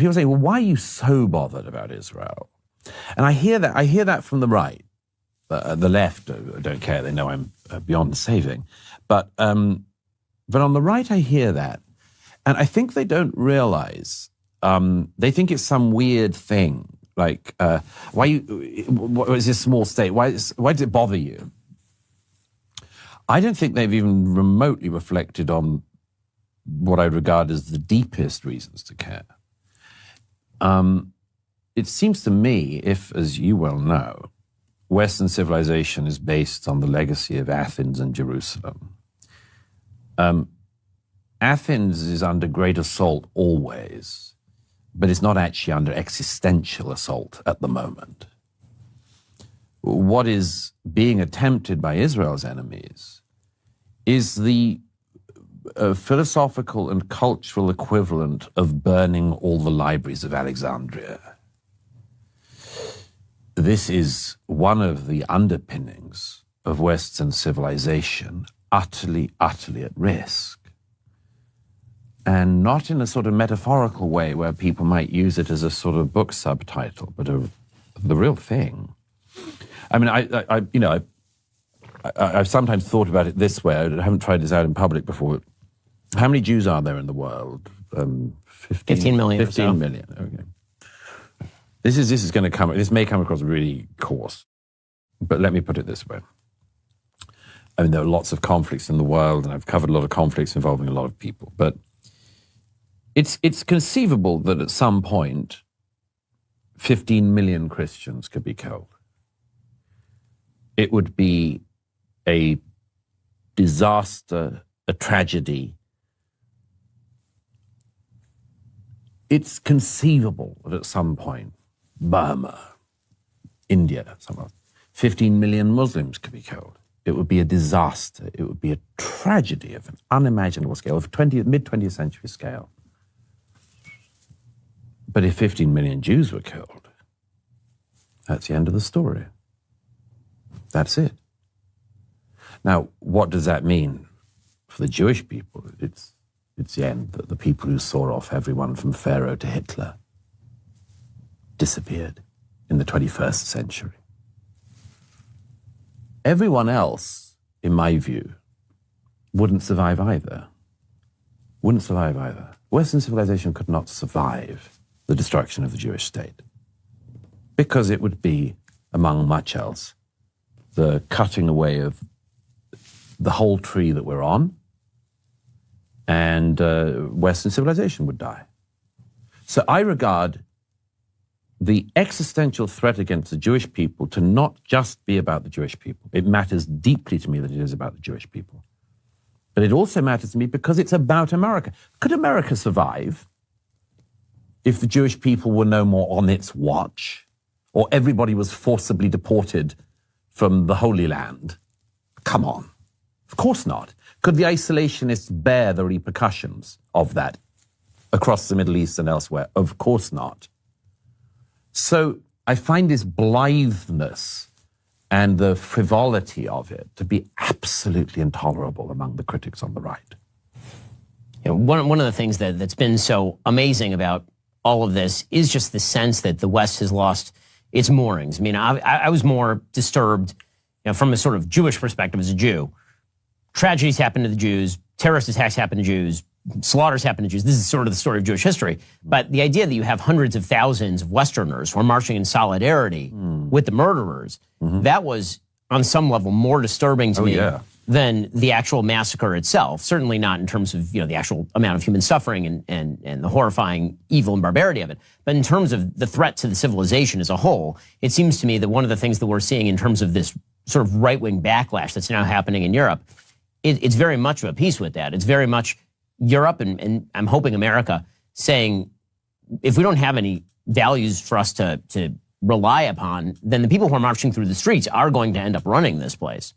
people say, well, why are you so bothered about Israel? And I hear that from the right. The left don't care. They know I'm beyond saving. But on the right, I hear that. And I think they don't realize, they think it's some weird thing. Like, what is this small state? Why does it bother you? I don't think they've even remotely reflected on what I regard as the deepest reasons to care. It seems to me, if, as you well know, Western civilization is based on the legacy of Athens and Jerusalem. Athens is under great assault always, but it's not actually under existential assault at the moment. What is being attempted by Israel's enemies is the philosophical and cultural equivalent of burning all the libraries of Alexandria. This is one of the underpinnings of Western civilization, utterly, utterly at risk. And not in a sort of metaphorical way where people might use it as a sort of book subtitle, but the real thing. I mean, I've sometimes thought about it this way. I haven't tried this out in public before. How many Jews are there in the world? 15 million. 15 million, okay. This is going to come, this may come across really coarse, but let me put it this way. I mean, there are lots of conflicts in the world, and I've covered a lot of conflicts involving a lot of people, but it's conceivable that at some point, 15 million Christians could be killed. It would be a disaster, a tragedy. It's conceivable that at some point, Burma, India, somewhere, 15 million Muslims could be killed. It would be a disaster. It would be a tragedy of an unimaginable scale, of mid-20th century scale. But if 15 million Jews were killed, that's the end of the story. That's it. Now, what does that mean for the Jewish people? It's the end, that the people who saw off everyone from Pharaoh to Hitler disappeared in the 21st century. Everyone else, in my view, wouldn't survive either. Wouldn't survive either. Western civilization could not survive the destruction of the Jewish state because it would be, among much else, the cutting away of the whole tree that we're on, and Western civilization would die. So I regard the existential threat against the Jewish people to not just be about the Jewish people. It matters deeply to me that it is about the Jewish people. But it also matters to me because it's about America. Could America survive if the Jewish people were no more on its watch, or everybody was forcibly deported from the Holy Land? Come on. Of course not. Could the isolationists bear the repercussions of that across the Middle East and elsewhere? Of course not. So I find this blitheness and the frivolity of it to be absolutely intolerable among the critics on the right. You know, one of the things that's been so amazing about all of this is just the sense that the West has lost its moorings. I mean, I was more disturbed, you know, from a sort of Jewish perspective as a Jew. Tragedies happen to the Jews, terrorist attacks happen to Jews, slaughters happen to Jews. This is sort of the story of Jewish history. But the idea that you have hundreds of thousands of Westerners who are marching in solidarity with the murderers, that was on some level more disturbing to me than the actual massacre itself. Certainly not in terms of, you know, the actual amount of human suffering and the horrifying evil and barbarity of it. But in terms of the threat to the civilization as a whole, it seems to me that one of the things that we're seeing in terms of this sort of right-wing backlash that's now happening in Europe, it's very much of a piece with that. It's very much Europe and I'm hoping America saying, if we don't have any values for us to rely upon, then the people who are marching through the streets are going to end up running this place.